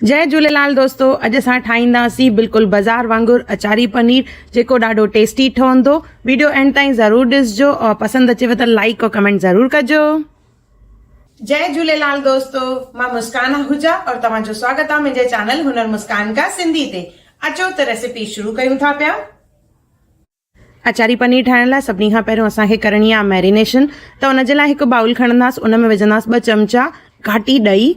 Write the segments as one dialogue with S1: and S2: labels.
S1: जय झूलेलाल दोस्तों, अॼु असां ठाहींदासीं बिल्कुलु बाज़ार वांगुरु अचारी पनीर, जेको ॾाढो टेस्टी ठहंदो। वीडियो एंड ताईं ज़रूरु ॾिसजो और पसंदि अचेव त लाइक और कमेंट ज़रूरु कजो। जय झूलेलाल दोस्तों, मां मुस्कान आहूजा और तव्हांजो स्वागत आहे मुंहिंजे चैनल हुनर मुस्कान का सिंधी ते। अचो त रेसिपी शुरू कयूं था पिया। अचारी पनीर ठाहिण लाइ सभिनी खां पहिरियों असांखे करणी आहे मैरिनेशन। त उनजे लाइ हिकु बाउल खणंदासीं, उन में विझंदासीं 2 चमचा घाटी ॾही।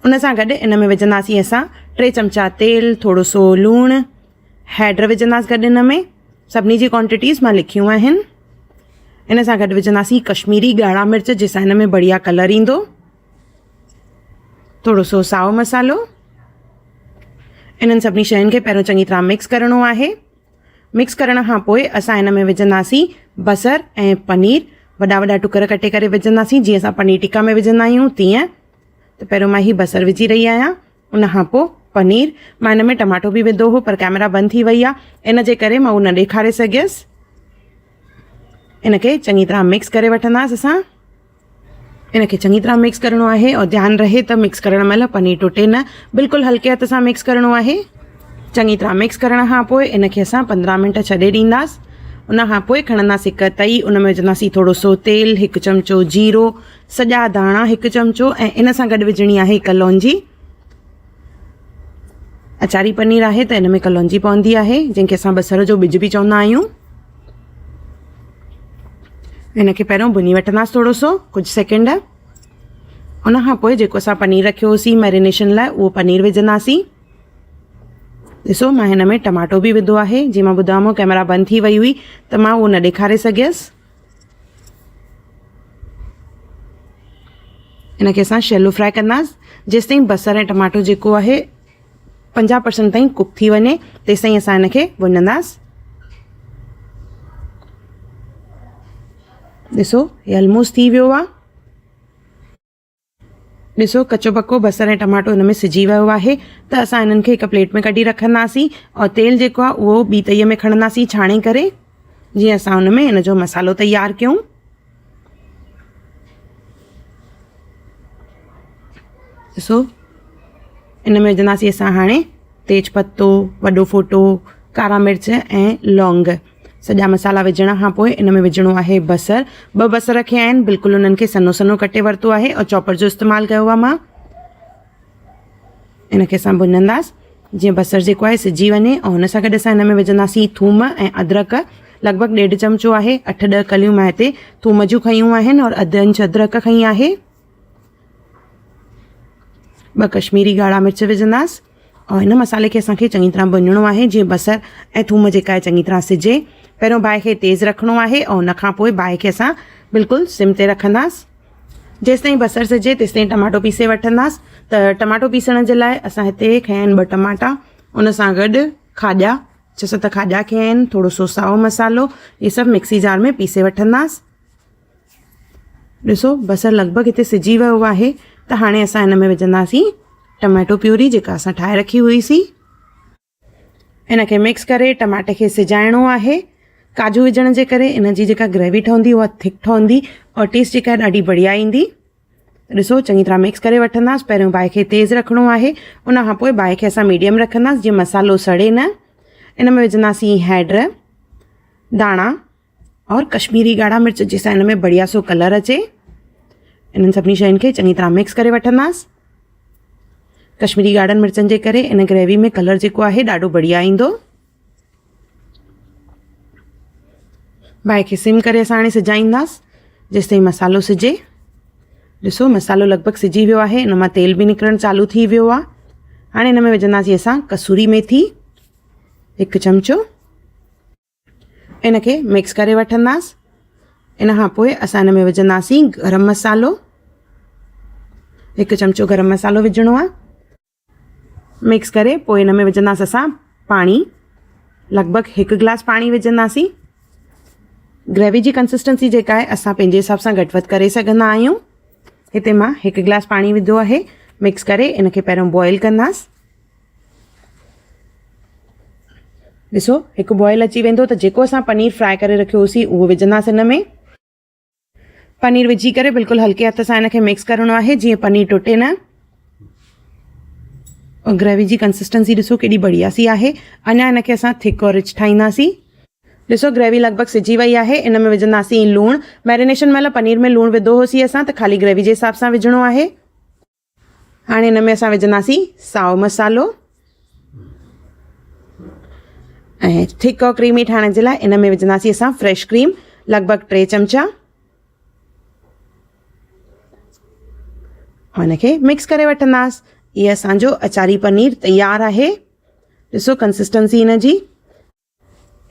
S1: उन सां गॾु इन में विझंदासीं असां 3 चमचा तेल, थोरो सो लूणु, हैड विझंदासीं गॾु। इन में सभिनी जी क्वांटिटीज़ मां लिखियूं आहिनि। इन सां गॾु विझंदासीं कश्मीरी ॻाढ़ा मिर्च, जंहिंसां इन में बढ़िया कलर ईंदो। थोरो सो साओ मसालो। इन्हनि सभिनी शयुनि खे पहिरियों चङी तरह मिक्स करणो आहे। मिक्स करण खां पोइ असां इन में विझंदासीं बसर ऐं पनीर, वॾा वॾा टुकर कटे करे विझंदासीं, जीअं असां पनीर टिक्का में विझंदा आहियूं तीअं। त पहिरियों मां ही बसर विझी रही आहियां, उन खां पोइ पनीर। मां इन में टमाटो बि विधो हो, पर कैमरा बंदि थी वई आहे, इन जे करे मां उहो न ॾेखारे सघियसि। इनखे चङी तरह मिक्स करे वठंदासीं असां। इनखे चङी तरह मिक्स करणो आहे और ध्यानु रहे त मिक्स करण महिल पनीर टुटे न, बिल्कुलु हल्के हथ सां मिक्स करणो आहे। चङी तरह मिक्स करण खां पोइ इनखे असां 15 मिंट छॾे ॾींदासीं। उन खां पोइ खणंदासीं हिकु तई, उन में विझंदासीं थोरो सो तेल, 1 चमचो जीरो, सॼा धाणा 1 चमचो, ऐं इन सां गॾु विझणी आहे कलौंजी। अचारी पनीर आहे त इन में कलौंजी पवंदी आहे, जंहिंखे असां बसर जो ॿिज बि चवंदा आहियूं। इनखे पहिरियों भुनी वठंदासीं थोरो सो, कुझु सेकेंड। उन खां पोइ जेको असां पनीर रखियो होसीं मैरिनेशन लाइ, उहो पनीर विझंदासीं। ॾिसो, मां हिन में टमाटो बि विधो आहे। जीअं मां ॿुधायो, कैमरा बंदि थी वई हुई त मां उहो न ॾेखारे सघियसि। इनखे असां शैलो फ्राई कंदासीं, जेसि ताईं बसर ऐं टमाटो जेको आहे 50% ताईं कुक थी वञे, तेसि ताईं असां इनखे भुनंदासीं। ॾिसो, हे ऑलमोस्ट थी वियो आहे। ॾिसो, कचो पको बसर ऐं टमाटो हिन में सिजी वियो आहे। त असां इन्हनि खे हिकु प्लेट में कढी रखंदासीं और तेल जेको आहे उहो ॿी तईअ में खणंदासीं छाणे करे, जीअं असां हुन में हिन जो मसालो तयारु कयूं। ॾिसो, इन में विझंदासीं असां हाणे तेज पत्तो, वॾो फोटो, कारा मिर्च ऐं लौंग। सॼा मसाला विझण खां पोइ इन में विझणो आहे बसर। 2 बसर रखिया आहिनि, बिल्कुलु उन्हनि खे सनो सनो कटे वरितो आहे और चॉपर जो इस्तेमालु कयो आहे मां। इनखे असां भुनंदासीं जीअं बसर जेको आहे सिजी वञे। और हुन सां गॾु असां हिन में विझंदासीं थूम ऐं अदरक, लॻभॻि 1.5 चमचो आहे। 8-10 कलियूं मां हिते थूम जूं खयूं आहिनि और अधु इंच अदरक खई आहे। 2 कश्मीरी ॻाढ़ा मिर्च विझंदासीं और हिन मसाले खे असांखे चङी तरह भुञणो आहे, जीअं बसर ऐं थूम जेका आहे चङी तरह सिजे। पहिरियों बाहि खे तेज़ रखिणो आहे और हुन खां पोइ बाहि खे असां बिल्कुलु सिम ते रखंदासीं। जेसि ताईं बसर सिजे तेसि ताईं टमाटो पीसे वठंदासीं। त टमाटो पीसण जे लाइ असां हिते खया आहिनि 2 टमाटा, उन सां गॾु खाॼा 6-7 खाॼा खया आहिनि, थोरो सो साओ मसालो, इहे सभु मिक्सी जार में पीसे वठंदासीं। ॾिसो, बसर लॻभॻि हिते सिजी वियो आहे। त हाणे असां हिन में विझंदासीं टमाटो प्यूरी, जेका असां ठाहे रखी हुईसीं। इनखे मिक्स करे टमाटे खे सिजाइणो आहे। काजू विझण जे करे इन जी जेका ग्रेवी ठहंदी उहा थिक ठहंदी और टेस्ट जेका आहे ॾाढी बढ़िया ईंदी। ॾिसो, चङी तरह मिक्स करे वठंदासीं। पहिरियों बाहि खे तेज़ रखिणो आहे, उन खां पोइ बाहि खे असां मीडियम रखंदासीं, जीअं मसालो सड़े न। इन में विझंदासीं हैड, धाणा और कश्मीरी ॻाढ़ा मिर्च, जंहिंसां हिन में बढ़िया सो कलर अचे। इन्हनि सभिनी शयुनि खे चङी तरह मिक्स करे वठंदासीं। कश्मीरी ॻाढ़नि मिर्चनि जे करे इन ग्रेवी में कलर जेको आहे ॾाढो बढ़िया ईंदो। बाहि खे सिम करे असां हाणे सिजाईंदासीं, जेसि ताईं मसालो सिजे। ॾिसो, मसालो लॻभॻि सिजी वियो आहे, इन मां तेल बि निकिरणु चालू थी वियो आहे। हाणे हिन में विझंदासीं असां कसूरी मेथी 1 चमचो। इनखे मिक्स करे वठंदासीं। इन खां पोइ असां हिन में विझंदासीं गरम मसालो, 1 चमचो गरम मसालो विझणो आहे। मिक्स करे पोइ हिन में विझंदासीं असां पाणी, लॻभॻि 1 गिलास पाणी विझंदासीं। ग्रेवी जी कंसिस्टेंसी जेका आहे असां पंहिंजे हिसाब सां घटि वधि करे सघंदा आहियूं। हिते मां 1 गिलास पाणी विधो आहे। मिक्स करे इनखे पहिरियों बॉइल कंदासीं। ॾिसो, 1 बॉइल अची वेंदो त जेको असां पनीर फ्राई करे रखियो होसीं उहो विझंदासीं हिन में। पनीर विझी करे बिल्कुलु हल्के हथ सां इनखे मिक्स करणो आहे, जीअं पनीर टुटे न। और ग्रेवी जी कंसिस्टेंसी ॾिसो केॾी बढ़िया सी आहे। अञा हिनखे असां थिक और रिच ठाहींदासीं। ॾिसो ग्रेवी लॻभॻि सिजी वई आहे। इन में विझंदासीं लूणु। मैरिनेशन महिल पनीर में लूणु विधो होसीं असां, त ख़ाली ग्रेवी जे हिसाब सां विझणो आहे। हाणे हिन में असां विझंदासीं साओ मसालो ऐं थिक और क्रीमी ठाहिण जे लाइ इन में विझंदासीं असां फ्रेश क्रीम लॻभॻि 3 चमचा। हिनखे मिक्स करे वठंदासीं। इहो असांजो अचारी पनीर तयारु आहे। ॾिसो कंसिस्टेंसी हिन जी।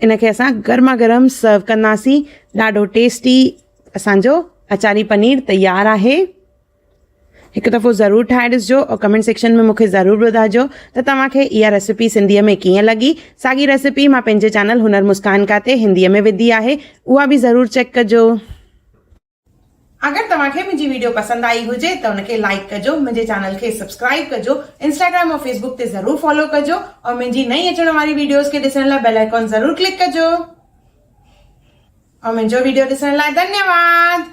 S1: इनखे असां गर्मा गर्म सर्व कंदासीं। ॾाढो टेस्टी असांजो अचारी पनीर तयारु आहे। हिकु दफ़ो ज़रूरु ठाहे ॾिसिजो और कमेंट सेक्शन में मूंखे ज़रूरु ॿुधाइजो त तव्हांखे इहा रेसिपी सिंधीअ में कीअं लॻी। साॻी रेसिपी मां पंहिंजे चैनल हुनर मुस्कान काते हिंदीअ में विधी आहे, उहा बि ज़रूरु चेक कजो। अगरि तव्हांखे मुंहिंजी वीडियो पसंदि आई हुजे त हुनखे लाइक कजो, मुंहिंजे चैनल खे सब्सक्राइब कजो, इंस्टाग्राम और फेसबुक ते ज़रूरु फॉलो कजो और मुंहिंजी नई अचण वारी वीडियोस खे ॾिसण लाइ बेल आइकॉन ज़रूरु क्लिक कजो। और मुंहिंजो वीडियो ॾिसण लाइ धन्यवाद।